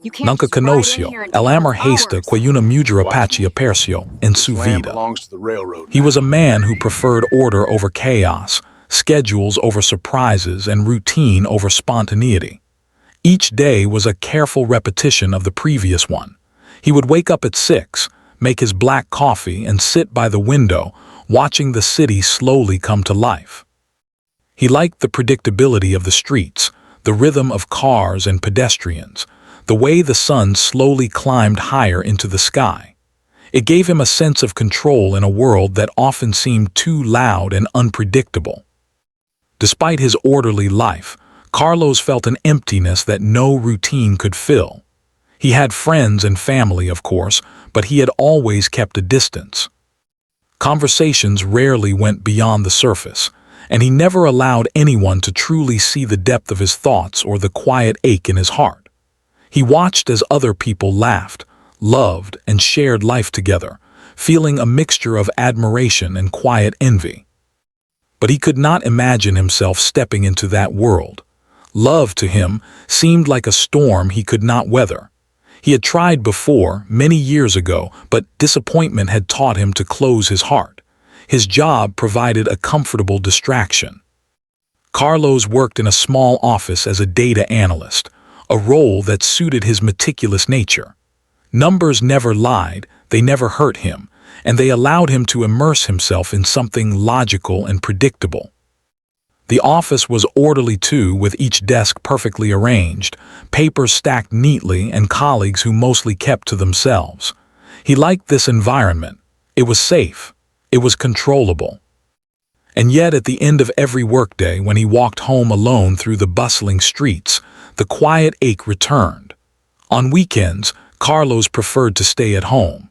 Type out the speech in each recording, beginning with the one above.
Nunca conoció el amor hasta que una mujer apache apareció en su vida. He was a man who preferred order over chaos, schedules over surprises, and routine over spontaneity. Each day was a careful repetition of the previous one. He would wake up at 6, make his black coffee, and sit by the window, watching the city slowly come to life. He liked the predictability of the streets, the rhythm of cars and pedestrians, the way the sun slowly climbed higher into the sky. It gave him a sense of control in a world that often seemed too loud and unpredictable. Despite his orderly life, Carlos felt an emptiness that no routine could fill. He had friends and family, of course, but he had always kept a distance. Conversations rarely went beyond the surface, and he never allowed anyone to truly see the depth of his thoughts or the quiet ache in his heart. He watched as other people laughed, loved, and shared life together, feeling a mixture of admiration and quiet envy. But he could not imagine himself stepping into that world. Love to him seemed like a storm he could not weather. He had tried before, many years ago, but disappointment had taught him to close his heart. His job provided a comfortable distraction. Carlos worked in a small office as a data analyst, a role that suited his meticulous nature. Numbers never lied, they never hurt him, and they allowed him to immerse himself in something logical and predictable. The office was orderly too, with each desk perfectly arranged, papers stacked neatly, and colleagues who mostly kept to themselves. He liked this environment. It was safe. It was controllable. And yet, at the end of every workday, when he walked home alone through the bustling streets, the quiet ache returned. On weekends, Carlos preferred to stay at home.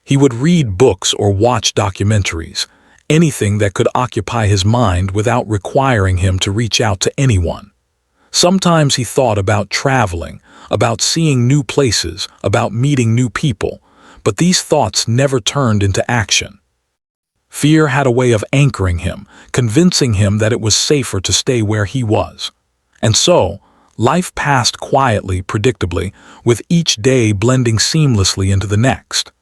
He would read books or watch documentaries, anything that could occupy his mind without requiring him to reach out to anyone. Sometimes he thought about traveling, about seeing new places, about meeting new people, but these thoughts never turned into action. Fear had a way of anchoring him, convincing him that it was safer to stay where he was. And so, life passed quietly, predictably, with each day blending seamlessly into the next.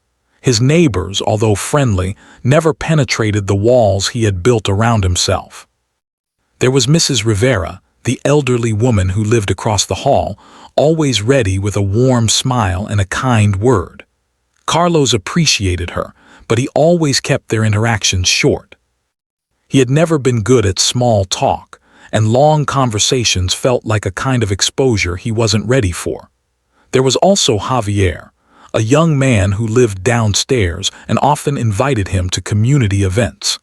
His neighbors, although friendly, never penetrated the walls he had built around himself. There was Mrs. Rivera, the elderly woman who lived across the hall, always ready with a warm smile and a kind word. Carlos appreciated her, but he always kept their interactions short. He had never been good at small talk, and long conversations felt like a kind of exposure he wasn't ready for. There was also Javier, a young man who lived downstairs and often invited him to community events.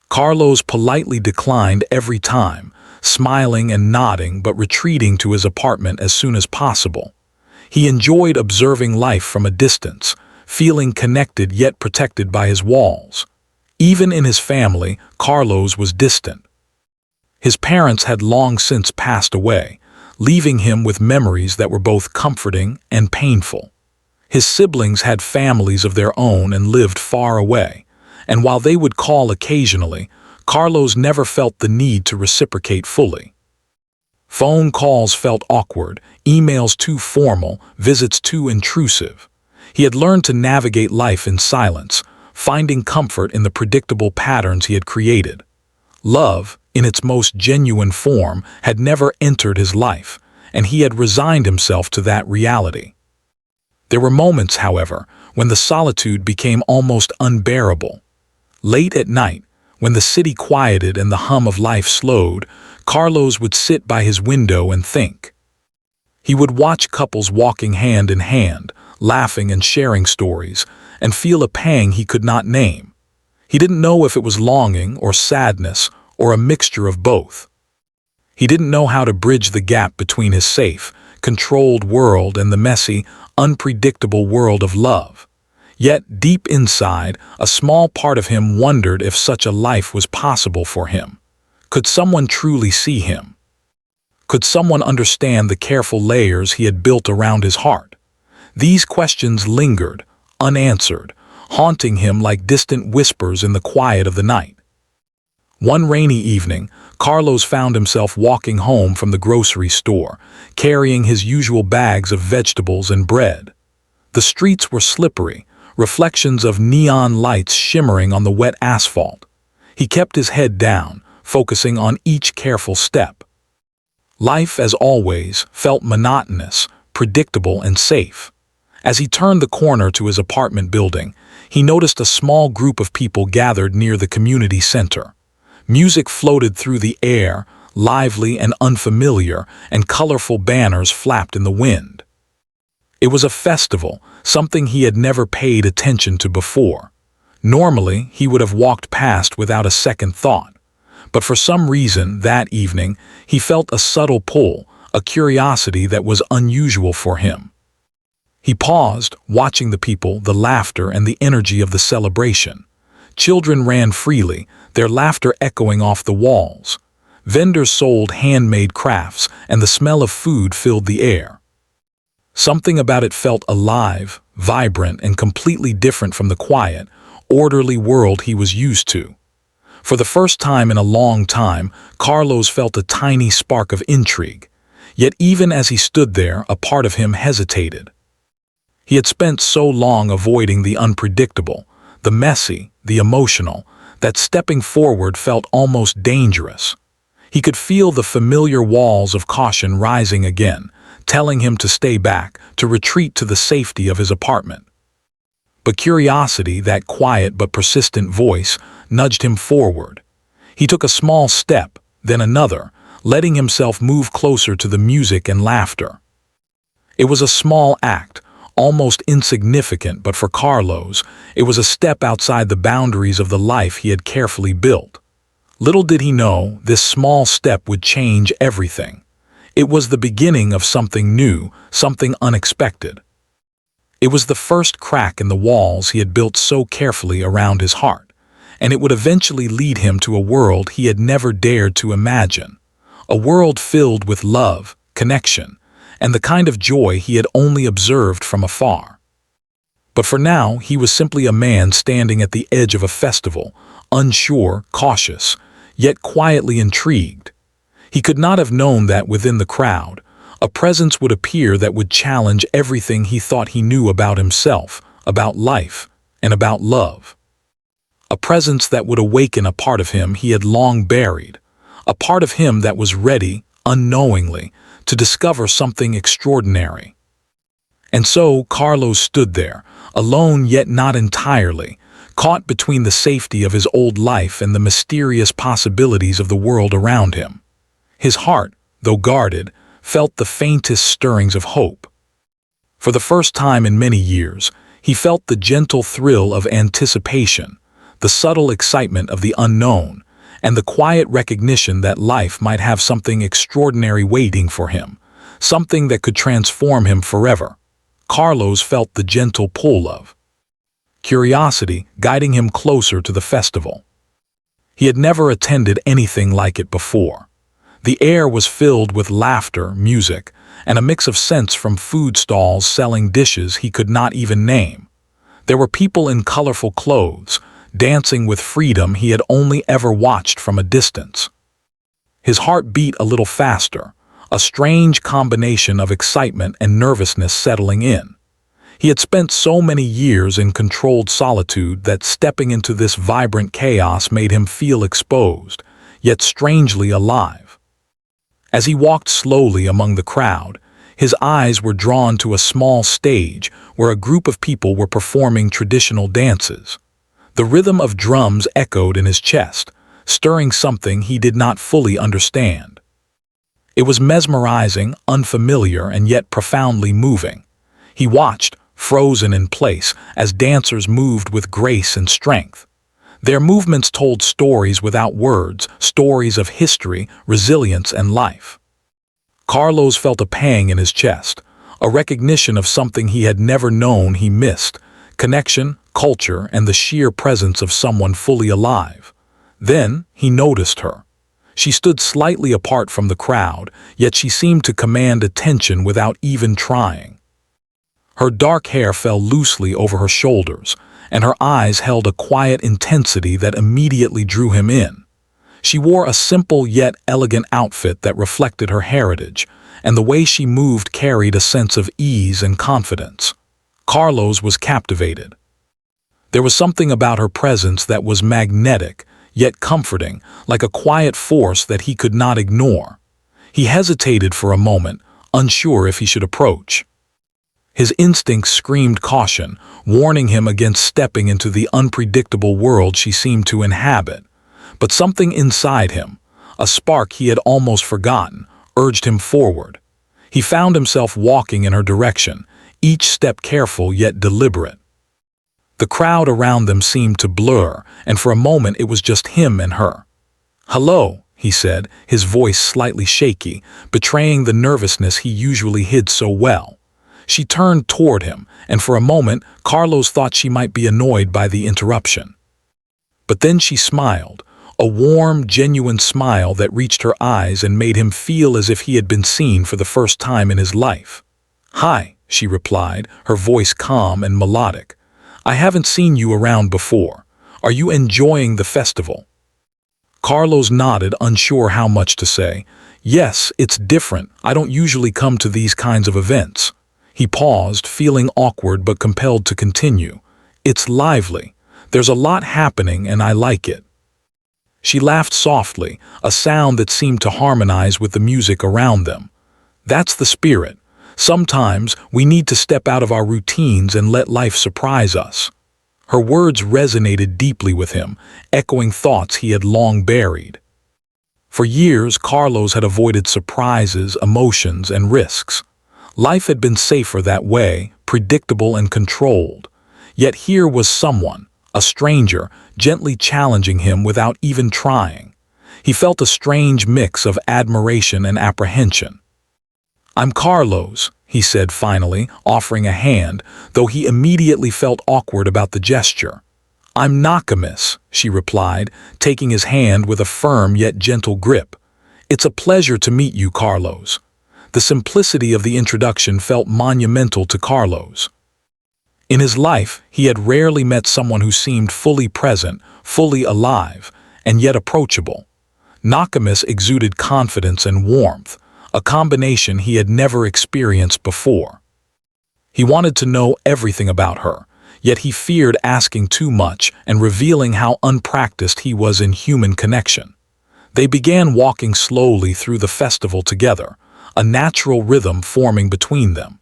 Carlos politely declined every time, smiling and nodding but retreating to his apartment as soon as possible. He enjoyed observing life from a distance, feeling connected yet protected by his walls. Even in his family, Carlos was distant. His parents had long since passed away, leaving him with memories that were both comforting and painful. His siblings had families of their own and lived far away, and while they would call occasionally, Carlos never felt the need to reciprocate fully. Phone calls felt awkward, emails too formal, visits too intrusive. He had learned to navigate life in silence, finding comfort in the predictable patterns he had created. Love, in its most genuine form, had never entered his life, and he had resigned himself to that reality. There were moments, however, when the solitude became almost unbearable. Late at night, when the city quieted and the hum of life slowed, Carlos would sit by his window and think. He would watch couples walking hand in hand, laughing and sharing stories, and feel a pang he could not name. He didn't know if it was longing or sadness or a mixture of both. He didn't know how to bridge the gap between his safe, controlled world and the messy, unpredictable world of love. Yet, deep inside, a small part of him wondered if such a life was possible for him. Could someone truly see him? Could someone understand the careful layers he had built around his heart? These questions lingered, unanswered, haunting him like distant whispers in the quiet of the night. One rainy evening, Carlos found himself walking home from the grocery store, carrying his usual bags of vegetables and bread. The streets were slippery, reflections of neon lights shimmering on the wet asphalt. He kept his head down, focusing on each careful step. Life, as always, felt monotonous, predictable, and safe. As he turned the corner to his apartment building, he noticed a small group of people gathered near the community center. Music floated through the air, lively and unfamiliar, and colorful banners flapped in the wind. It was a festival, something he had never paid attention to before. Normally, he would have walked past without a second thought. But for some reason, that evening, he felt a subtle pull, a curiosity that was unusual for him. He paused, watching the people, the laughter, and the energy of the celebration. Children ran freely, their laughter echoing off the walls. Vendors sold handmade crafts, and the smell of food filled the air. Something about it felt alive, vibrant, and completely different from the quiet, orderly world he was used to. For the first time in a long time, Carlos felt a tiny spark of intrigue. Yet even as he stood there, a part of him hesitated. He had spent so long avoiding the unpredictable, the messy, the emotional, that stepping forward felt almost dangerous. He could feel the familiar walls of caution rising again, telling him to stay back, to retreat to the safety of his apartment. But curiosity, that quiet but persistent voice, nudged him forward. He took a small step, then another, letting himself move closer to the music and laughter. It was a small act, almost insignificant, but for Carlos, it was a step outside the boundaries of the life he had carefully built. Little did he know, this small step would change everything. It was the beginning of something new, something unexpected. It was the first crack in the walls he had built so carefully around his heart, and it would eventually lead him to a world he had never dared to imagine. A world filled with love, connection, and the kind of joy he had only observed from afar. But for now, he was simply a man standing at the edge of a festival, unsure, cautious, yet quietly intrigued. He could not have known that within the crowd, a presence would appear that would challenge everything he thought he knew about himself, about life, and about love. A presence that would awaken a part of him he had long buried, a part of him that was ready, unknowingly, to discover something extraordinary. And so Carlos stood there, alone yet not entirely, caught between the safety of his old life and the mysterious possibilities of the world around him. His heart, though guarded, felt the faintest stirrings of hope. For the first time in many years, he felt the gentle thrill of anticipation, the subtle excitement of the unknown, and the quiet recognition that life might have something extraordinary waiting for him, something that could transform him forever. Carlos felt the gentle pull of curiosity guiding him closer to the festival. He had never attended anything like it before. The air was filled with laughter, music, and a mix of scents from food stalls selling dishes he could not even name. There were people in colorful clothes, dancing with freedom he had only ever watched from a distance. His heart beat a little faster, a strange combination of excitement and nervousness settling in. He had spent so many years in controlled solitude that stepping into this vibrant chaos made him feel exposed, yet strangely alive. As he walked slowly among the crowd, his eyes were drawn to a small stage where a group of people were performing traditional dances. The rhythm of drums echoed in his chest, stirring something he did not fully understand. It was mesmerizing, unfamiliar, and yet profoundly moving. He watched, frozen in place, as dancers moved with grace and strength. Their movements told stories without words, stories of history, resilience, and life. Carlos felt a pang in his chest, a recognition of something he had never known he missed, connection, culture, and the sheer presence of someone fully alive. Then he noticed her. She stood slightly apart from the crowd, yet she seemed to command attention without even trying. Her dark hair fell loosely over her shoulders, and her eyes held a quiet intensity that immediately drew him in. She wore a simple yet elegant outfit that reflected her heritage, and the way she moved carried a sense of ease and confidence. Carlos was captivated. There was something about her presence that was magnetic, yet comforting, like a quiet force that he could not ignore. He hesitated for a moment, unsure if he should approach. His instincts screamed caution, warning him against stepping into the unpredictable world she seemed to inhabit. But something inside him, a spark he had almost forgotten, urged him forward. He found himself walking in her direction, each step careful yet deliberate. The crowd around them seemed to blur, and for a moment it was just him and her. "Hello," he said, his voice slightly shaky, betraying the nervousness he usually hid so well. She turned toward him, and for a moment Carlos thought she might be annoyed by the interruption. But then she smiled, a warm, genuine smile that reached her eyes and made him feel as if he had been seen for the first time in his life. "Hi," she replied, her voice calm and melodic. "I haven't seen you around before. Are you enjoying the festival?" Carlos nodded, unsure how much to say. "Yes, it's different. I don't usually come to these kinds of events." He paused, feeling awkward but compelled to continue. "It's lively. There's a lot happening and I like it." She laughed softly, a sound that seemed to harmonize with the music around them. "That's the spirit. Sometimes we need to step out of our routines and let life surprise us." Her words resonated deeply with him, echoing thoughts he had long buried. For years, Carlos had avoided surprises, emotions, and risks. Life had been safer that way, predictable and controlled. Yet here was someone, a stranger, gently challenging him without even trying. He felt a strange mix of admiration and apprehension. "I'm Carlos," he said finally, offering a hand, though he immediately felt awkward about the gesture. "I'm Nakamis," she replied, taking his hand with a firm yet gentle grip. "It's a pleasure to meet you, Carlos." The simplicity of the introduction felt monumental to Carlos. In his life, he had rarely met someone who seemed fully present, fully alive, and yet approachable. Nakamis exuded confidence and warmth, a combination he had never experienced before. He wanted to know everything about her, yet he feared asking too much and revealing how unpracticed he was in human connection. They began walking slowly through the festival together, a natural rhythm forming between them.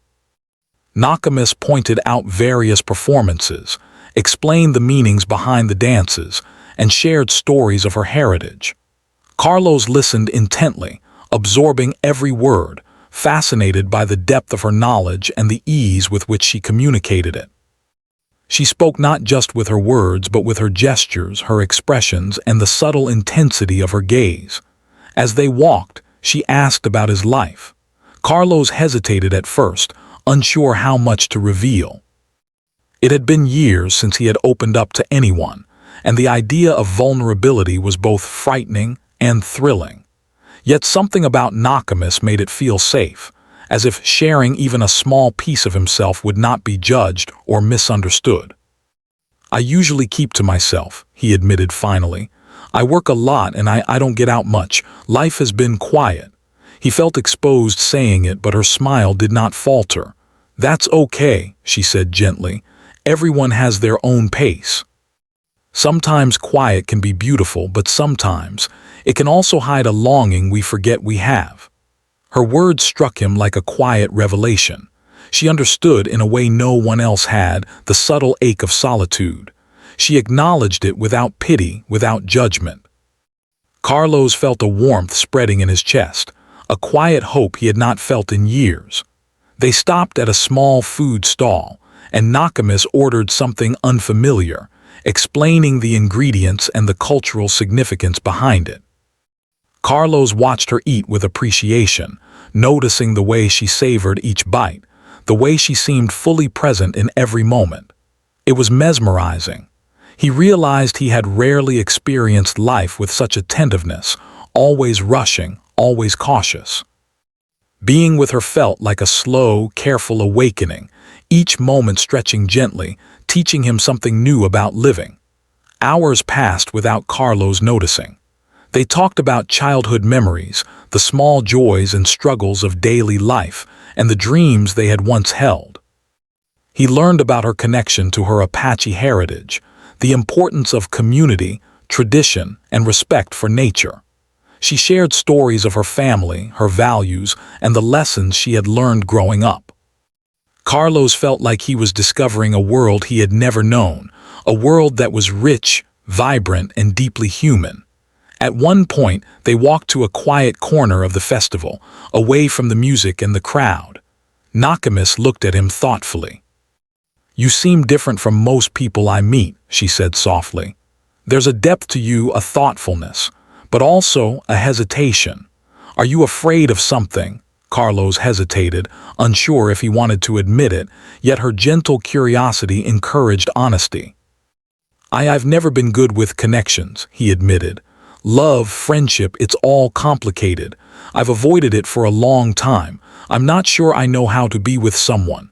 Nakamis pointed out various performances, explained the meanings behind the dances, and shared stories of her heritage. Carlos listened intently, absorbing every word, fascinated by the depth of her knowledge and the ease with which she communicated it. She spoke not just with her words but with her gestures, her expressions, and the subtle intensity of her gaze. As they walked, she asked about his life. Carlos hesitated at first, unsure how much to reveal. It had been years since he had opened up to anyone, and the idea of vulnerability was both frightening and thrilling. Yet something about Nakamis made it feel safe, as if sharing even a small piece of himself would not be judged or misunderstood. "I usually keep to myself," he admitted finally. "I work a lot and I don't get out much. Life has been quiet." He felt exposed saying it, but her smile did not falter. "That's okay," she said gently. "Everyone has their own pace." Sometimes quiet can be beautiful, but sometimes it can also hide a longing we forget we have. Her words struck him like a quiet revelation. She understood in a way no one else had the subtle ache of solitude. She acknowledged it without pity, without judgment. Carlos felt a warmth spreading in his chest, a quiet hope he had not felt in years. They stopped at a small food stall, and Nakamis ordered something unfamiliar, explaining the ingredients and the cultural significance behind it. Carlos watched her eat with appreciation, noticing the way she savored each bite, the way she seemed fully present in every moment. It was mesmerizing. He realized he had rarely experienced life with such attentiveness, always rushing, always cautious. Being with her felt like a slow, careful awakening, each moment stretching gently, teaching him something new about living. Hours passed without Carlos noticing. They talked about childhood memories, the small joys and struggles of daily life, and the dreams they had once held. He learned about her connection to her Apache heritage, the importance of community, tradition, and respect for nature. She shared stories of her family, her values, and the lessons she had learned growing up. Carlos felt like he was discovering a world he had never known, a world that was rich, vibrant, and deeply human. At one point, they walked to a quiet corner of the festival, away from the music and the crowd. Nakamis looked at him thoughtfully. "You seem different from most people I meet," she said softly. "There's a depth to you, a thoughtfulness, but also a hesitation. Are you afraid of something?" Carlos hesitated, unsure if he wanted to admit it, yet her gentle curiosity encouraged honesty. I've never been good with connections," he admitted. "Love, friendship, it's all complicated. I've avoided it for a long time. I'm not sure I know how to be with someone."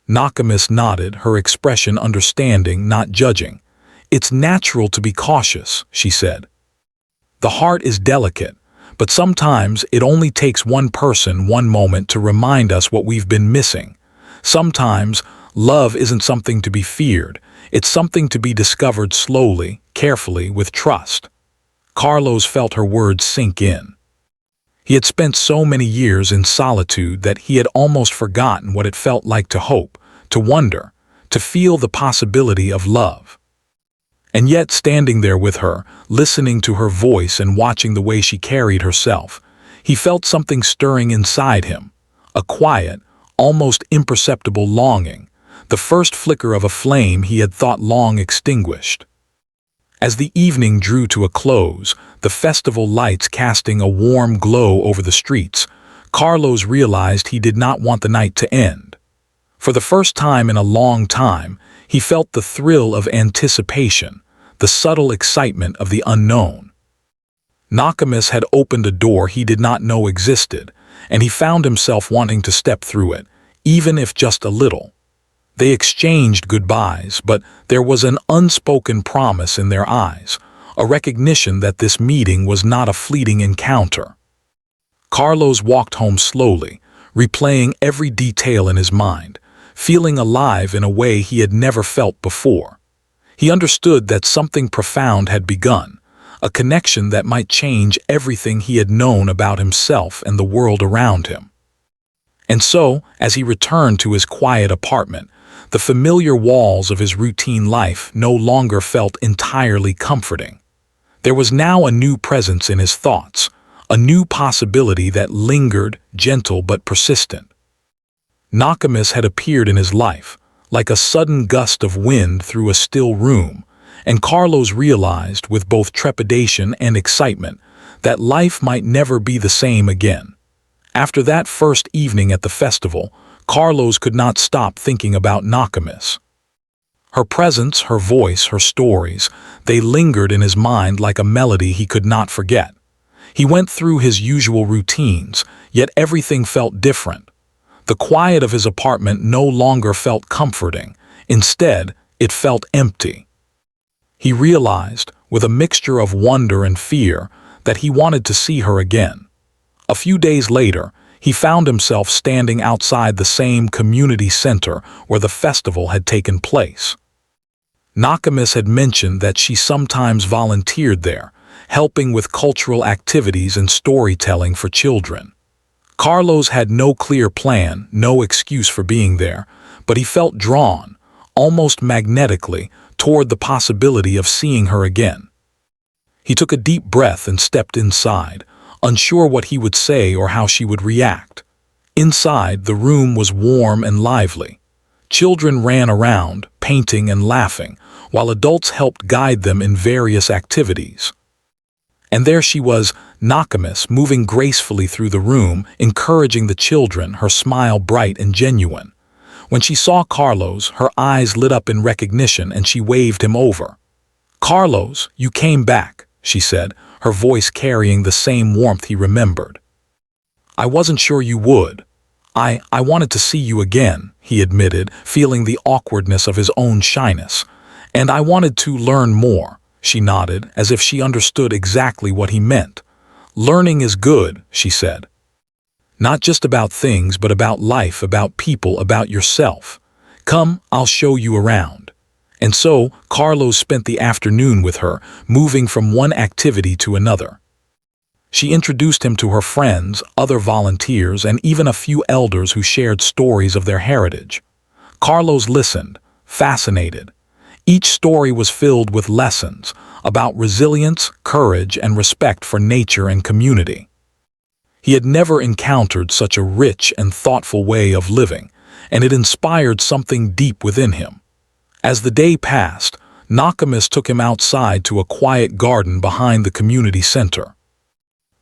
Nakamis nodded, her expression understanding, not judging. "It's natural to be cautious," she said. "The heart is delicate, but sometimes it only takes one person, one moment to remind us what we've been missing. Sometimes love isn't something to be feared, it's something to be discovered slowly, carefully, with trust." Carlos felt her words sink in. He had spent so many years in solitude that he had almost forgotten what it felt like to hope, to wonder, to feel the possibility of love. And yet, standing there with her, listening to her voice and watching the way she carried herself, he felt something stirring inside him, a quiet, almost imperceptible longing, the first flicker of a flame he had thought long extinguished. As the evening drew to a close, the festival lights casting a warm glow over the streets, Carlos realized he did not want the night to end. For the first time in a long time, he felt the thrill of anticipation, the subtle excitement of the unknown. Nakamis had opened a door he did not know existed, and he found himself wanting to step through it, even if just a little. They exchanged goodbyes, but there was an unspoken promise in their eyes, a recognition that this meeting was not a fleeting encounter. Carlos walked home slowly, replaying every detail in his mind, feeling alive in a way he had never felt before. He understood that something profound had begun, a connection that might change everything he had known about himself and the world around him. And so, as he returned to his quiet apartment, the familiar walls of his routine life no longer felt entirely comforting. There was now a new presence in his thoughts, a new possibility that lingered, gentle but persistent. Nakamis had appeared in his life, like a sudden gust of wind through a still room, and Carlos realized, with both trepidation and excitement, that life might never be the same again. After that first evening at the festival, Carlos could not stop thinking about Nakamis. Her presence, her voice, her stories, they lingered in his mind like a melody he could not forget. He went through his usual routines, yet everything felt different. The quiet of his apartment no longer felt comforting. Instead, it felt empty. He realized, with a mixture of wonder and fear, that he wanted to see her again. A few days later, he found himself standing outside the same community center where the festival had taken place. Nakamis had mentioned that she sometimes volunteered there, helping with cultural activities and storytelling for children. Carlos had no clear plan, no excuse for being there, but he felt drawn, almost magnetically, toward the possibility of seeing her again. He took a deep breath and stepped inside, unsure what he would say or how she would react. Inside, the room was warm and lively. Children ran around, painting and laughing, while adults helped guide them in various activities. And there she was, Nakamis, moving gracefully through the room, encouraging the children, her smile bright and genuine. When she saw Carlos, her eyes lit up in recognition and she waved him over. "Carlos, you came back," she said, her voice carrying the same warmth he remembered. "I wasn't sure you would. I wanted to see you again," he admitted, feeling the awkwardness of his own shyness. "And I wanted to learn more. She nodded, as if she understood exactly what he meant. Learning is good, she said. Not just about things, but about life, about people, about yourself. Come, I'll show you around. And so, Carlos spent the afternoon with her, moving from one activity to another. She introduced him to her friends, other volunteers, and even a few elders who shared stories of their heritage. Carlos listened, fascinated. Each story was filled with lessons about resilience, courage, and respect for nature and community. He had never encountered such a rich and thoughtful way of living, and it inspired something deep within him. As the day passed, Nakamis took him outside to a quiet garden behind the community center.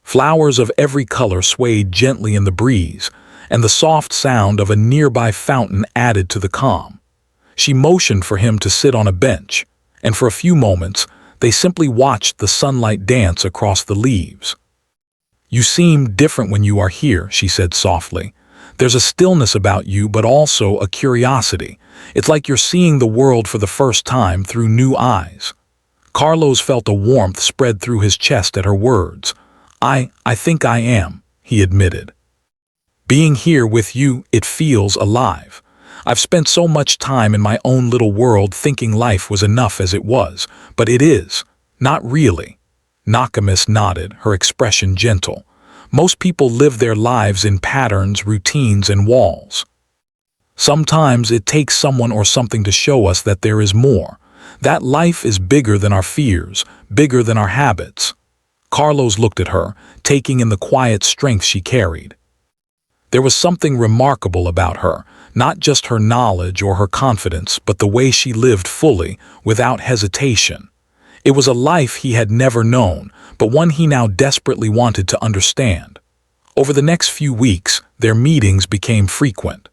Flowers of every color swayed gently in the breeze, and the soft sound of a nearby fountain added to the calm. She motioned for him to sit on a bench, and for a few moments, they simply watched the sunlight dance across the leaves. "You seem different when you are here," she said softly. "There's a stillness about you, but also a curiosity. It's like you're seeing the world for the first time through new eyes." Carlos felt a warmth spread through his chest at her words. I think I am," he admitted. "Being here with you, it feels alive. I've spent so much time in my own little world thinking life was enough as it was, but it is. Not really." Nakamis nodded, her expression gentle. "Most people live their lives in patterns, routines, and walls. Sometimes it takes someone or something to show us that there is more, that life is bigger than our fears, bigger than our habits." Carlos looked at her, taking in the quiet strength she carried. There was something remarkable about her, not just her knowledge or her confidence, but the way she lived fully, without hesitation. It was a life he had never known, but one he now desperately wanted to understand. Over the next few weeks, their meetings became frequent.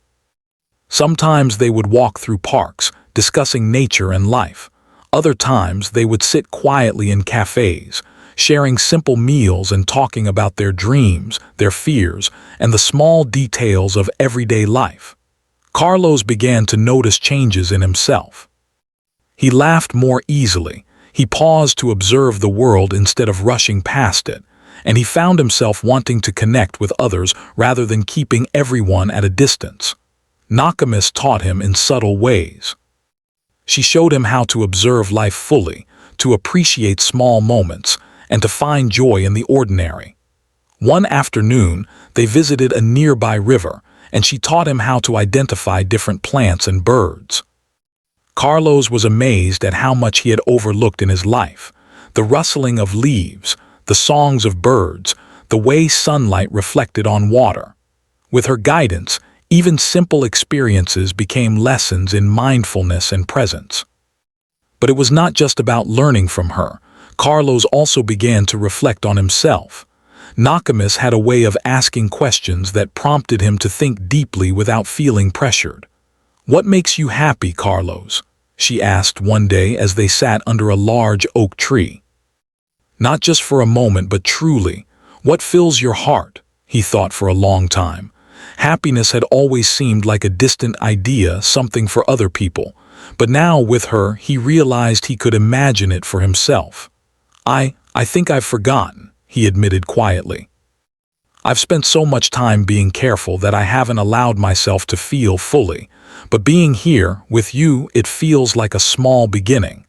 Sometimes they would walk through parks, discussing nature and life. Other times they would sit quietly in cafes, sharing simple meals and talking about their dreams, their fears, and the small details of everyday life. Carlos began to notice changes in himself. He laughed more easily. He paused to observe the world instead of rushing past it, and he found himself wanting to connect with others rather than keeping everyone at a distance. Nakamis taught him in subtle ways. She showed him how to observe life fully, to appreciate small moments, and to find joy in the ordinary. One afternoon, they visited a nearby river, and she taught him how to identify different plants and birds. Carlos was amazed at how much he had overlooked in his life: the rustling of leaves, the songs of birds, the way sunlight reflected on water. With her guidance, even simple experiences became lessons in mindfulness and presence. But it was not just about learning from her. Carlos also began to reflect on himself. Nakamis had a way of asking questions that prompted him to think deeply without feeling pressured. "What makes you happy, Carlos?" she asked one day as they sat under a large oak tree. "Not just for a moment, but truly. What fills your heart?" He thought for a long time. Happiness had always seemed like a distant idea, something for other people. But now, with her, he realized he could imagine it for himself. I think I've forgotten," he admitted quietly. "I've spent so much time being careful that I haven't allowed myself to feel fully. But being here, with you, it feels like a small beginning."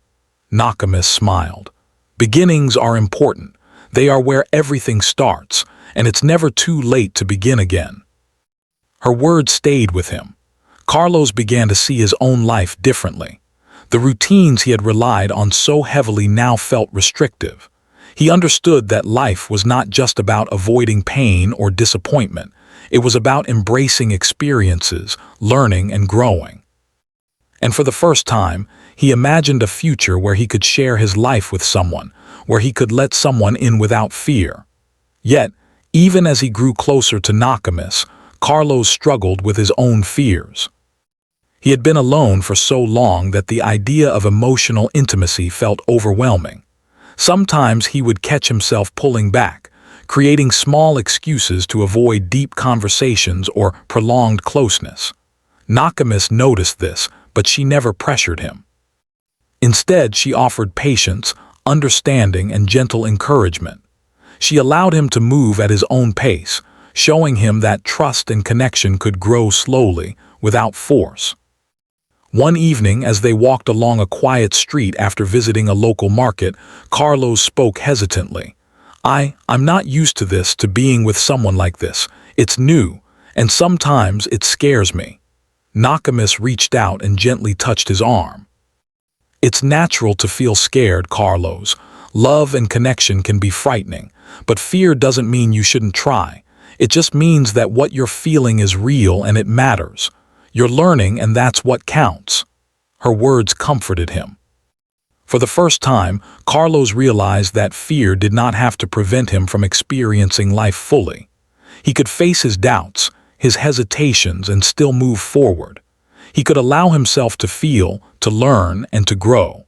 Nakamis smiled. "Beginnings are important. They are where everything starts, and it's never too late to begin again." Her words stayed with him. Carlos began to see his own life differently. The routines he had relied on so heavily now felt restrictive. He understood that life was not just about avoiding pain or disappointment. It was about embracing experiences, learning, and growing. And for the first time, he imagined a future where he could share his life with someone, where he could let someone in without fear. Yet, even as he grew closer to Nakamis, Carlos struggled with his own fears. He had been alone for so long that the idea of emotional intimacy felt overwhelming. Sometimes he would catch himself pulling back, creating small excuses to avoid deep conversations or prolonged closeness. Nakamis noticed this, but she never pressured him. Instead, she offered patience, understanding, and gentle encouragement. She allowed him to move at his own pace, showing him that trust and connection could grow slowly, without force. One evening, as they walked along a quiet street after visiting a local market, Carlos spoke hesitantly. I'm not used to this, to being with someone like this. It's new, and sometimes it scares me. Nakamis reached out and gently touched his arm. It's natural to feel scared, Carlos. Love and connection can be frightening, but fear doesn't mean you shouldn't try. It just means that what you're feeling is real and it matters. You're learning, and that's what counts. Her words comforted him. For the first time, Carlos realized that fear did not have to prevent him from experiencing life fully. He could face his doubts, his hesitations, and still move forward. He could allow himself to feel, to learn, and to grow.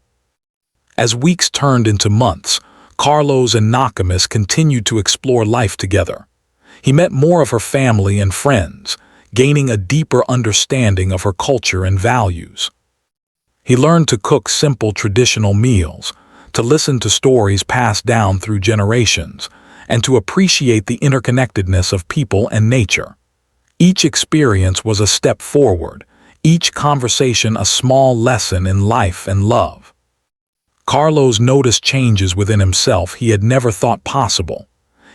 As weeks turned into months, Carlos and Nakamis continued to explore life together. He met more of her family and friends, gaining a deeper understanding of her culture and values. He learned to cook simple traditional meals, to listen to stories passed down through generations, and to appreciate the interconnectedness of people and nature. Each experience was a step forward, each conversation a small lesson in life and love. Carlos noticed changes within himself he had never thought possible.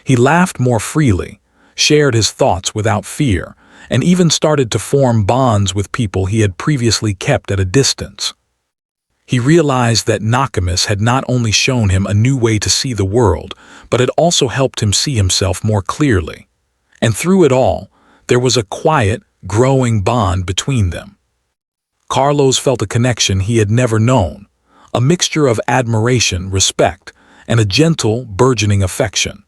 He laughed more freely, shared his thoughts without fear, and even started to form bonds with people he had previously kept at a distance. He realized that Nakamis had not only shown him a new way to see the world, but had also helped him see himself more clearly. And through it all, there was a quiet, growing bond between them. Carlos felt a connection he had never known, a mixture of admiration, respect, and a gentle, burgeoning affection.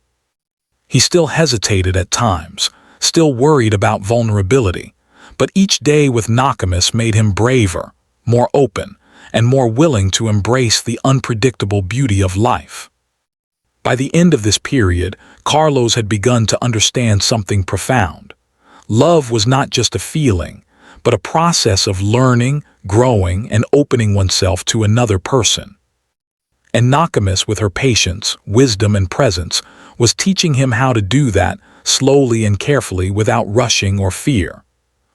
He still hesitated at times, still worried about vulnerability, but each day with Nakamis made him braver, more open, and more willing to embrace the unpredictable beauty of life. By the end of this period, Carlos had begun to understand something profound. Love was not just a feeling, but a process of learning, growing, and opening oneself to another person. And Nakamis, with her patience, wisdom, and presence, was teaching him how to do that slowly and carefully without rushing or fear.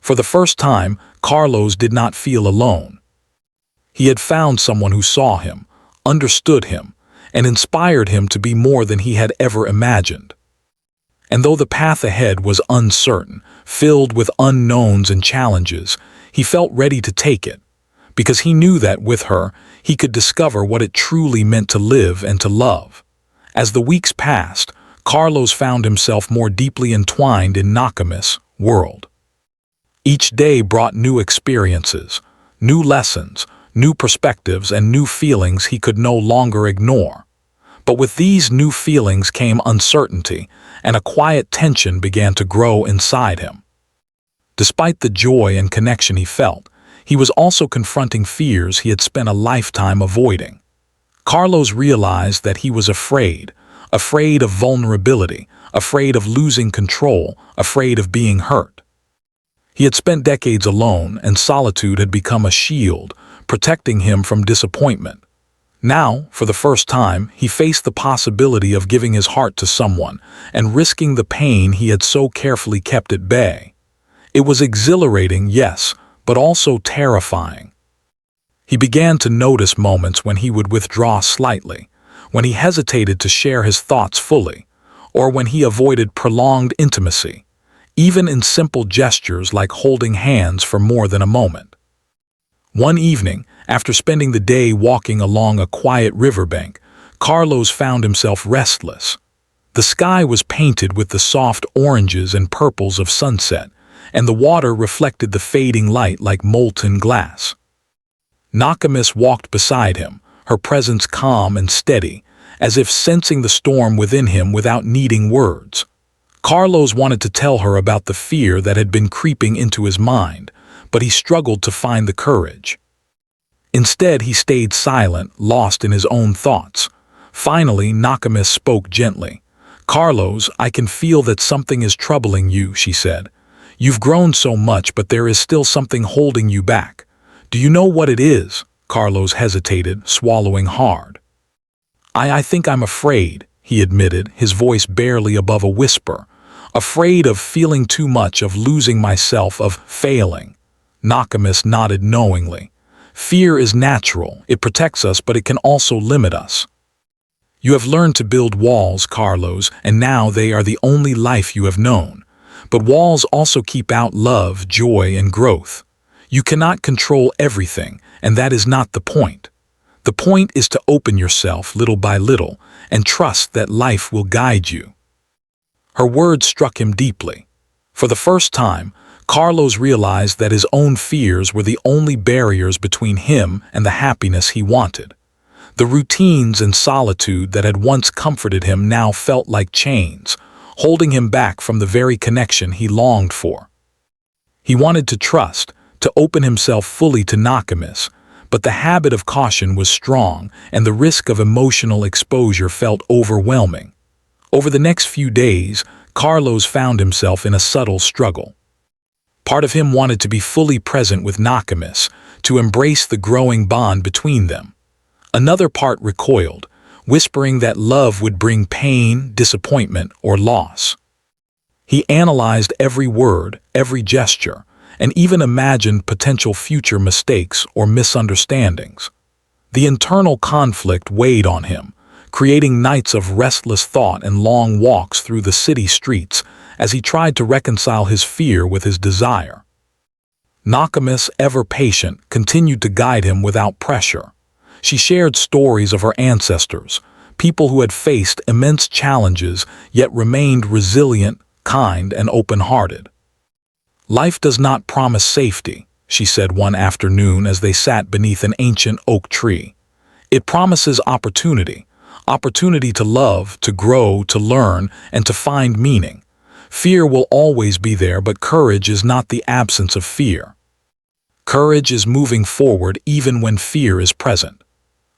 For the first time, Carlos did not feel alone. He had found someone who saw him, understood him, and inspired him to be more than he had ever imagined. And though the path ahead was uncertain, filled with unknowns and challenges, he felt ready to take it, because he knew that with her, he could discover what it truly meant to live and to love. As the weeks passed, Carlos found himself more deeply entwined in Nakamis' world. Each day brought new experiences, new lessons, new perspectives, and new feelings he could no longer ignore. But with these new feelings came uncertainty, and a quiet tension began to grow inside him. Despite the joy and connection he felt, he was also confronting fears he had spent a lifetime avoiding. Carlos realized that he was afraid of vulnerability, afraid of losing control, afraid of being hurt. He had spent decades alone, and solitude had become a shield, protecting him from disappointment. Now, for the first time, he faced the possibility of giving his heart to someone and risking the pain he had so carefully kept at bay. It was exhilarating, yes, but also terrifying. He began to notice moments when he would withdraw slightly, when he hesitated to share his thoughts fully, or when he avoided prolonged intimacy, even in simple gestures like holding hands for more than a moment. One evening, after spending the day walking along a quiet riverbank, Carlos found himself restless. The sky was painted with the soft oranges and purples of sunset, and the water reflected the fading light like molten glass. Nakamis walked beside him, her presence calm and steady, as if sensing the storm within him without needing words. Carlos wanted to tell her about the fear that had been creeping into his mind, but he struggled to find the courage. Instead, he stayed silent, lost in his own thoughts. Finally, Nakamis spoke gently. "Carlos, I can feel that something is troubling you," she said. "You've grown so much, but there is still something holding you back. Do you know what it is?" Carlos hesitated, swallowing hard. I think I'm afraid," he admitted, his voice barely above a whisper. "Afraid of feeling too much, of losing myself, of failing." Nakamis nodded knowingly. "Fear is natural. It protects us, but it can also limit us. You have learned to build walls, Carlos, and now they are the only life you have known. But walls also keep out love, joy, and growth. You cannot control everything, and that is not the point. The point is to open yourself little by little and trust that life will guide you." Her words struck him deeply. For the first time, Carlos realized that his own fears were the only barriers between him and the happiness he wanted. The routines and solitude that had once comforted him now felt like chains, holding him back from the very connection he longed for. He wanted to trust, to open himself fully to Nakamis, but the habit of caution was strong and the risk of emotional exposure felt overwhelming. Over the next few days, Carlos found himself in a subtle struggle. Part of him wanted to be fully present with Nakamis, to embrace the growing bond between them. Another part recoiled, whispering that love would bring pain, disappointment, or loss. He analyzed every word, every gesture, and even imagined potential future mistakes or misunderstandings. The internal conflict weighed on him, creating nights of restless thought and long walks through the city streets as he tried to reconcile his fear with his desire. Nakamis, ever patient, continued to guide him without pressure. She shared stories of her ancestors, people who had faced immense challenges yet remained resilient, kind, and open-hearted. "Life does not promise safety," she said one afternoon as they sat beneath an ancient oak tree. "It promises opportunity, opportunity to love, to grow, to learn, and to find meaning. Fear will always be there, but courage is not the absence of fear. Courage is moving forward even when fear is present."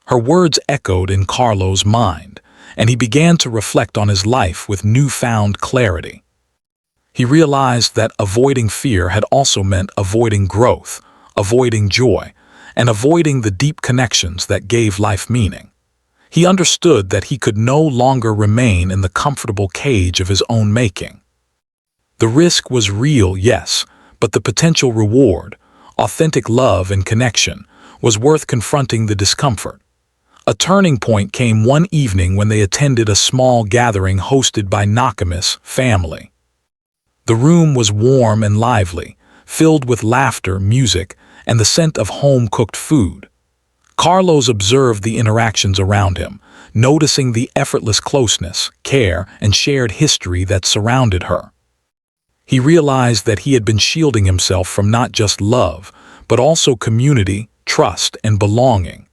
Her words echoed in Carlos' mind, and he began to reflect on his life with newfound clarity. He realized that avoiding fear had also meant avoiding growth, avoiding joy, and avoiding the deep connections that gave life meaning. He understood that he could no longer remain in the comfortable cage of his own making. The risk was real, yes, but the potential reward, authentic love and connection, was worth confronting the discomfort. A turning point came one evening when they attended a small gathering hosted by Nakamis' family. The room was warm and lively, filled with laughter, music, and the scent of home-cooked food. Carlos observed the interactions around him, noticing the effortless closeness, care, and shared history that surrounded her. He realized that he had been shielding himself from not just love, but also community, trust, and belonging.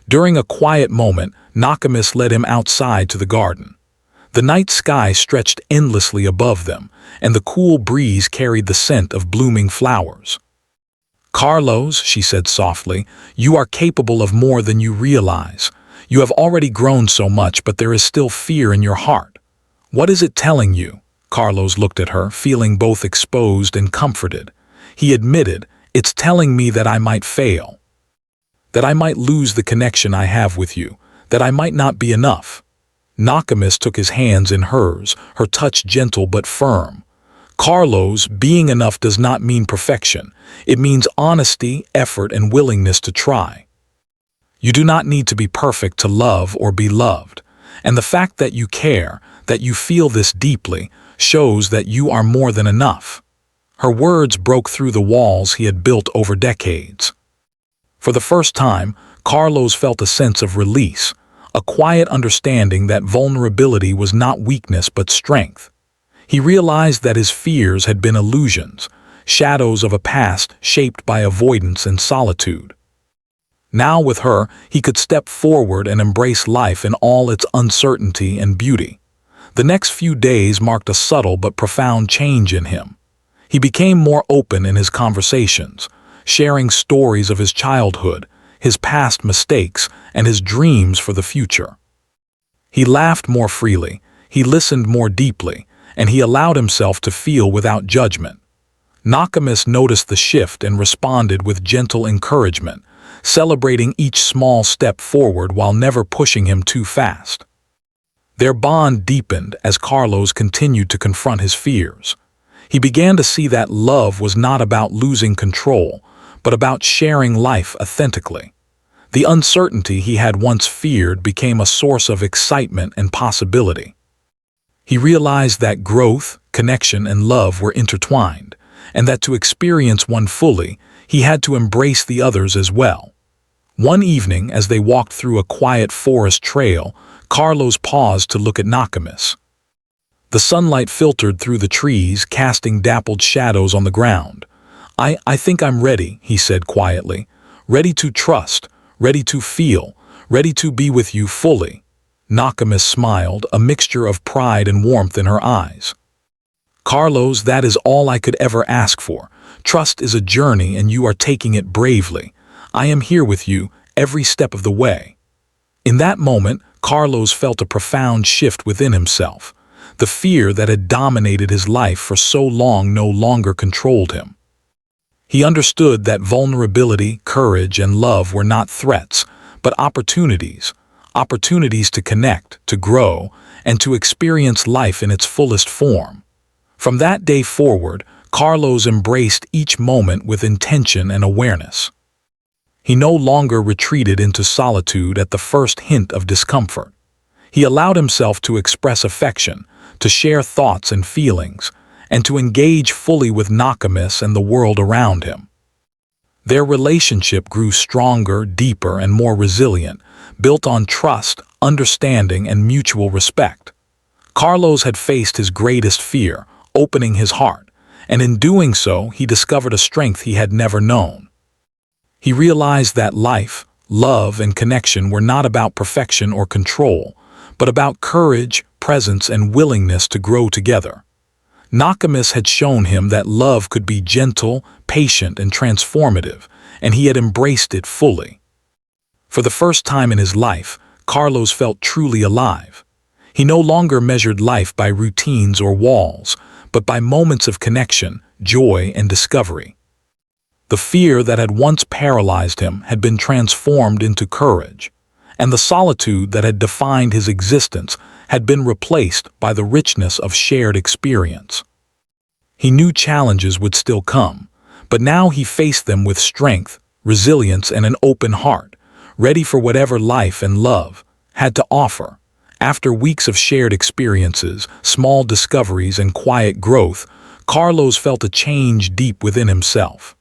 During a quiet moment, Nakamis led him outside to the garden. The night sky stretched endlessly above them, and the cool breeze carried the scent of blooming flowers. "Carlos," she said softly, "you are capable of more than you realize. You have already grown so much, but there is still fear in your heart. What is it telling you?" Carlos looked at her, feeling both exposed and comforted. He admitted, "It's telling me that I might fail, that I might lose the connection I have with you, that I might not be enough." Nakamis took his hands in hers, her touch gentle but firm. "Carlos, being enough does not mean perfection. It means honesty, effort, and willingness to try. You do not need to be perfect to love or be loved. And the fact that you care, that you feel this deeply, shows that you are more than enough." Her words broke through the walls he had built over decades. For the first time, Carlos felt a sense of release, a quiet understanding that vulnerability was not weakness but strength. He realized that his fears had been illusions, shadows of a past shaped by avoidance and solitude. Now with her, he could step forward and embrace life in all its uncertainty and beauty. The next few days marked a subtle but profound change in him. He became more open in his conversations, sharing stories of his childhood, his past mistakes, and his dreams for the future. He laughed more freely, he listened more deeply, and he allowed himself to feel without judgment. Nakamis noticed the shift and responded with gentle encouragement, celebrating each small step forward while never pushing him too fast. Their bond deepened as Carlos continued to confront his fears. He began to see that love was not about losing control, but about sharing life authentically. The uncertainty he had once feared became a source of excitement and possibility. He realized that growth, connection, and love were intertwined, and that to experience one fully, he had to embrace the others as well. One evening, as they walked through a quiet forest trail, Carlos paused to look at Nakamis. The sunlight filtered through the trees, casting dappled shadows on the ground. I think I'm ready," he said quietly. "Ready to trust, ready to feel, ready to be with you fully." Nakamis smiled, a mixture of pride and warmth in her eyes. "Carlos, that is all I could ever ask for. Trust is a journey and you are taking it bravely. I am here with you, every step of the way." In that moment, Carlos felt a profound shift within himself. The fear that had dominated his life for so long no longer controlled him. He understood that vulnerability, courage, and love were not threats, but opportunities to connect, to grow, and to experience life in its fullest form. From that day forward, Carlos embraced each moment with intention and awareness. He no longer retreated into solitude at the first hint of discomfort. He allowed himself to express affection, to share thoughts and feelings, and to engage fully with Nakamis and the world around him. Their relationship grew stronger, deeper, and more resilient, built on trust, understanding, and mutual respect. Carlos had faced his greatest fear, opening his heart, and in doing so, he discovered a strength he had never known. He realized that life, love, and connection were not about perfection or control, but about courage, presence, and willingness to grow together. Nakamis had shown him that love could be gentle, patient, and transformative, and he had embraced it fully. For the first time in his life, Carlos felt truly alive. He no longer measured life by routines or walls, but by moments of connection, joy, and discovery. The fear that had once paralyzed him had been transformed into courage, and the solitude that had defined his existence had been replaced by the richness of shared experience. He knew challenges would still come, but now he faced them with strength, resilience, and an open heart, ready for whatever life and love had to offer. After weeks of shared experiences, small discoveries, and quiet growth, Carlos felt a change deep within himself.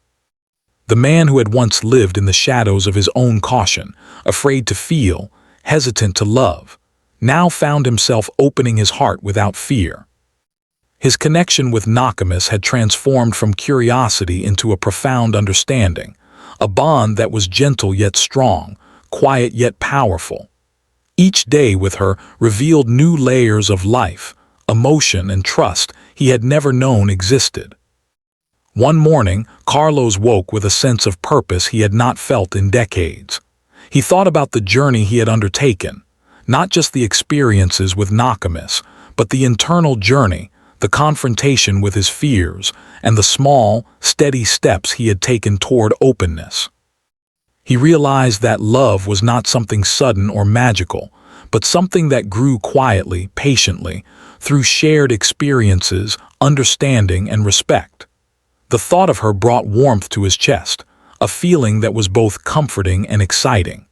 The man who had once lived in the shadows of his own caution, afraid to feel, hesitant to love, now found himself opening his heart without fear. His connection with Nakamis had transformed from curiosity into a profound understanding, a bond that was gentle yet strong, quiet yet powerful. Each day with her revealed new layers of life, emotion, and trust he had never known existed. One morning, Carlos woke with a sense of purpose he had not felt in decades. He thought about the journey he had undertaken, not just the experiences with Nakamis, but the internal journey, the confrontation with his fears, and the small, steady steps he had taken toward openness. He realized that love was not something sudden or magical, but something that grew quietly, patiently, through shared experiences, understanding, and respect. The thought of her brought warmth to his chest, a feeling that was both comforting and exciting.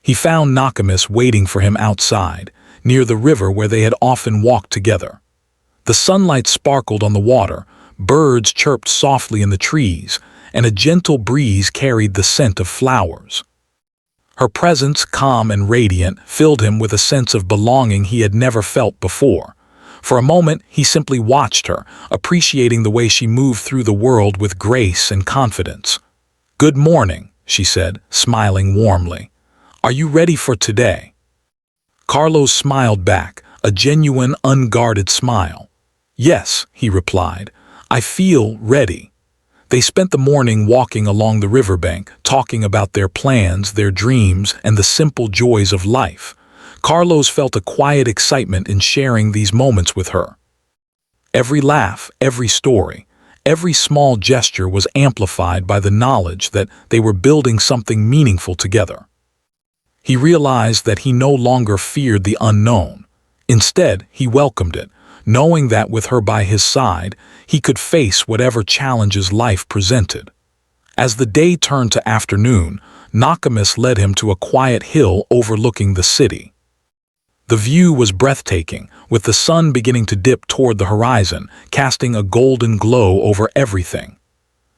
He found Nakamis waiting for him outside, near the river where they had often walked together. The sunlight sparkled on the water, birds chirped softly in the trees, and a gentle breeze carried the scent of flowers. Her presence, calm and radiant, filled him with a sense of belonging he had never felt before. For a moment, he simply watched her, appreciating the way she moved through the world with grace and confidence. "Good morning," she said, smiling warmly. "Are you ready for today?" Carlos smiled back, a genuine, unguarded smile. "Yes," he replied, "I feel ready." They spent the morning walking along the riverbank, talking about their plans, their dreams, and the simple joys of life. Carlos felt a quiet excitement in sharing these moments with her. Every laugh, every story, every small gesture was amplified by the knowledge that they were building something meaningful together. He realized that he no longer feared the unknown. Instead, he welcomed it, knowing that with her by his side, he could face whatever challenges life presented. As the day turned to afternoon, Nakamis led him to a quiet hill overlooking the city. The view was breathtaking, with the sun beginning to dip toward the horizon, casting a golden glow over everything.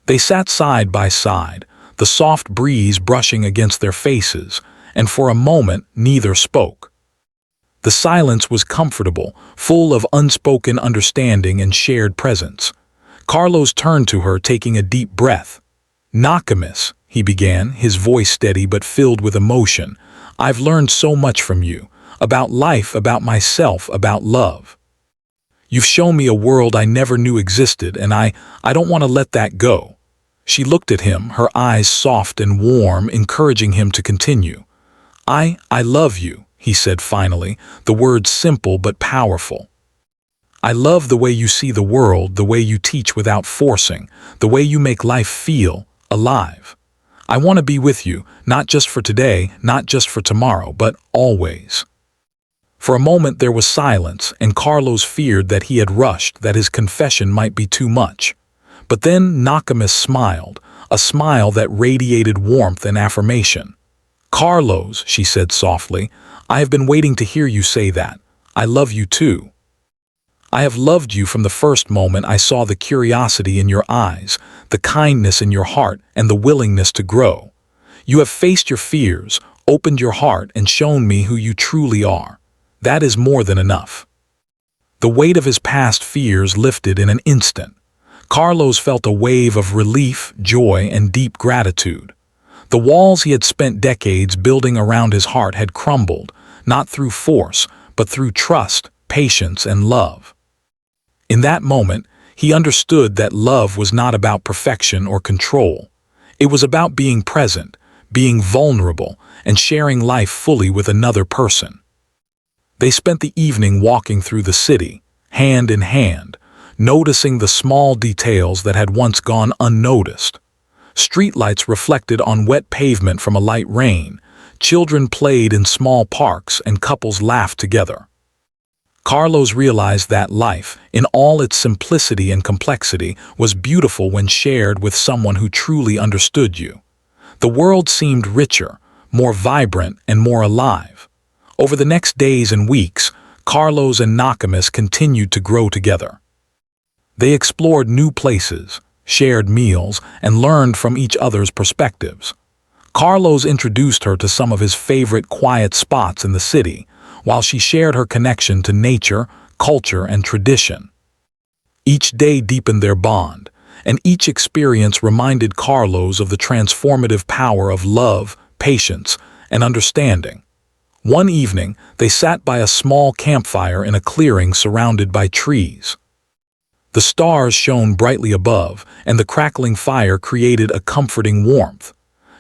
They sat side by side, the soft breeze brushing against their faces, and for a moment neither spoke. The silence was comfortable, full of unspoken understanding and shared presence. Carlos turned to her, taking a deep breath. "Nakamis," he began, his voice steady but filled with emotion, "I've learned so much from you, about life, about myself, about love. You've shown me a world I never knew existed, and I don't want to let that go." She looked at him, her eyes soft and warm, encouraging him to continue. I love you," he said finally, the words simple but powerful. "I love the way you see the world, the way you teach without forcing, the way you make life feel alive. I want to be with you, not just for today, not just for tomorrow, but always." For a moment there was silence, and Carlos feared that he had rushed, that his confession might be too much. But then Nakamis smiled, a smile that radiated warmth and affirmation. "Carlos," she said softly, "I have been waiting to hear you say that. I love you too. I have loved you from the first moment I saw the curiosity in your eyes, the kindness in your heart, and the willingness to grow. You have faced your fears, opened your heart, and shown me who you truly are. That is more than enough." The weight of his past fears lifted in an instant. Carlos felt a wave of relief, joy, and deep gratitude. The walls he had spent decades building around his heart had crumbled, not through force, but through trust, patience, and love. In that moment, he understood that love was not about perfection or control. It was about being present, being vulnerable, and sharing life fully with another person. They spent the evening walking through the city, hand in hand, noticing the small details that had once gone unnoticed. Streetlights reflected on wet pavement from a light rain, children played in small parks, and couples laughed together. Carlos realized that life, in all its simplicity and complexity, was beautiful when shared with someone who truly understood you. The world seemed richer, more vibrant, and more alive. Over the next days and weeks, Carlos and Nakamis continued to grow together. They explored new places, shared meals, and learned from each other's perspectives. Carlos introduced her to some of his favorite quiet spots in the city, while she shared her connection to nature, culture, and tradition. Each day deepened their bond, and each experience reminded Carlos of the transformative power of love, patience, and understanding. One evening, they sat by a small campfire in a clearing surrounded by trees. The stars shone brightly above, and the crackling fire created a comforting warmth.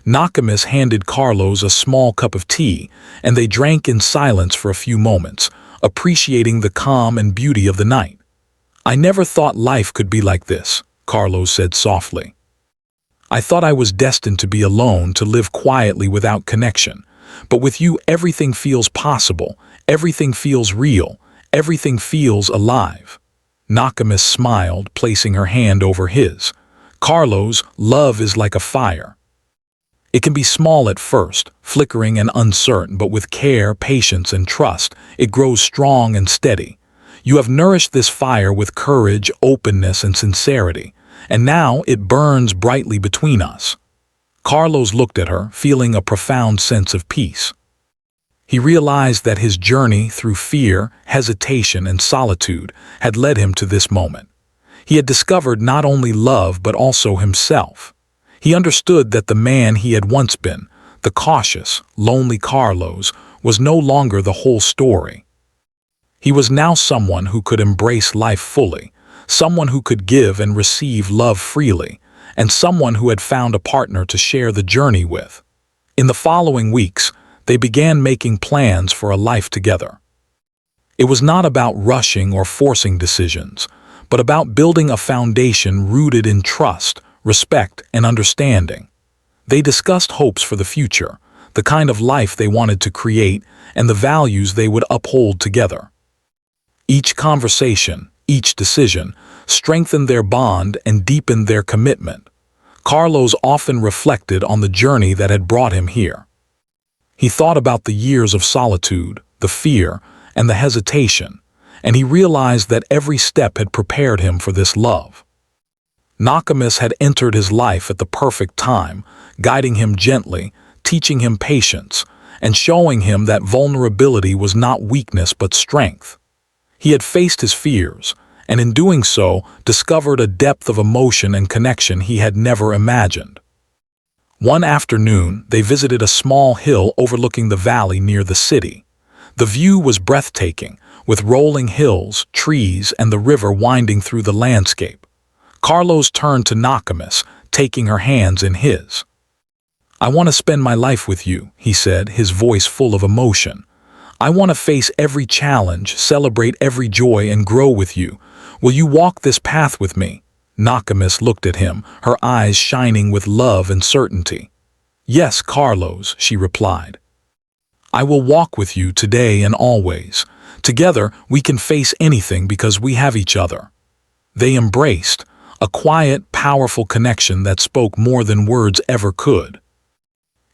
Nakamis handed Carlos a small cup of tea, and they drank in silence for a few moments, appreciating the calm and beauty of the night. "I never thought life could be like this," Carlos said softly. "I thought I was destined to be alone, to live quietly without connection. But with you, everything feels possible, everything feels real, everything feels alive." Nakamis smiled, placing her hand over his. "Carlos, love is like a fire. It can be small at first, flickering and uncertain, but with care, patience, and trust, it grows strong and steady. You have nourished this fire with courage, openness, and sincerity, and now it burns brightly between us." Carlos looked at her, feeling a profound sense of peace. He realized that his journey through fear, hesitation, and solitude had led him to this moment. He had discovered not only love but also himself. He understood that the man he had once been, the cautious, lonely Carlos, was no longer the whole story. He was now someone who could embrace life fully, someone who could give and receive love freely, and someone who had found a partner to share the journey with. In the following weeks, they began making plans for a life together. It was not about rushing or forcing decisions, but about building a foundation rooted in trust, respect, and understanding. They discussed hopes for the future, the kind of life they wanted to create, and the values they would uphold together. Each conversation, each decision, strengthened their bond and deepened their commitment. Carlos often reflected on the journey that had brought him here. He thought about the years of solitude, the fear, and the hesitation, and he realized that every step had prepared him for this love. Nakamis had entered his life at the perfect time, guiding him gently, teaching him patience, and showing him that vulnerability was not weakness but strength. He had faced his fears, and in doing so, discovered a depth of emotion and connection he had never imagined. One afternoon, they visited a small hill overlooking the valley near the city. The view was breathtaking, with rolling hills, trees, and the river winding through the landscape. Carlos turned to Nakamis, taking her hands in his. "I want to spend my life with you," he said, his voice full of emotion. "I want to face every challenge, celebrate every joy, and grow with you. Will you walk this path with me?" Nakamis looked at him, her eyes shining with love and certainty. "Yes, Carlos," she replied. "I will walk with you today and always. Together, we can face anything because we have each other." They embraced, a quiet, powerful connection that spoke more than words ever could.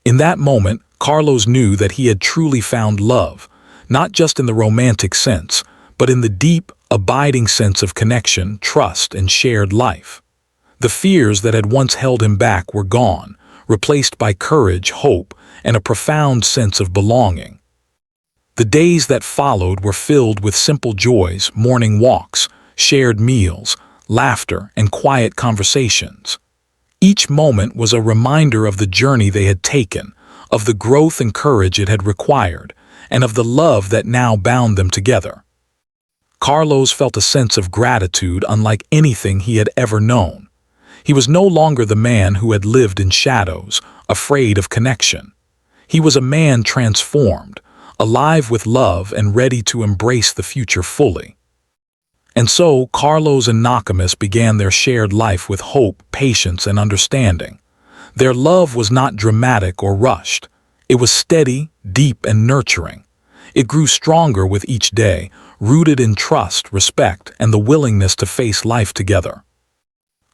In that moment, Carlos knew that he had truly found love, not just in the romantic sense, but in the deep, abiding sense of connection, trust, and shared life. The fears that had once held him back were gone, replaced by courage, hope, and a profound sense of belonging. The days that followed were filled with simple joys, morning walks, shared meals, laughter, and quiet conversations. Each moment was a reminder of the journey they had taken, of the growth and courage it had required, and of the love that now bound them together. Carlos felt a sense of gratitude unlike anything he had ever known. He was no longer the man who had lived in shadows, afraid of connection. He was a man transformed, alive with love and ready to embrace the future fully. And so, Carlos and Nakamis began their shared life with hope, patience, and understanding. Their love was not dramatic or rushed. It was steady, deep, and nurturing. It grew stronger with each day, rooted in trust, respect, and the willingness to face life together.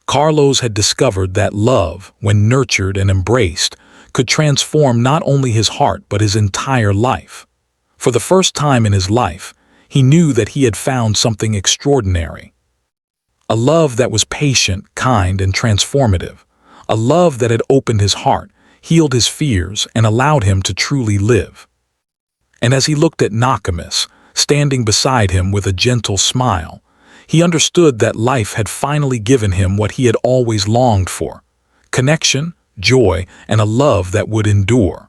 Carlos had discovered that love, when nurtured and embraced, could transform not only his heart but his entire life. For the first time in his life, he knew that he had found something extraordinary. A love that was patient, kind, and transformative. A love that had opened his heart, healed his fears, and allowed him to truly live. And as he looked at Nakamis, standing beside him with a gentle smile, he understood that life had finally given him what he had always longed for: connection, joy, and a love that would endure.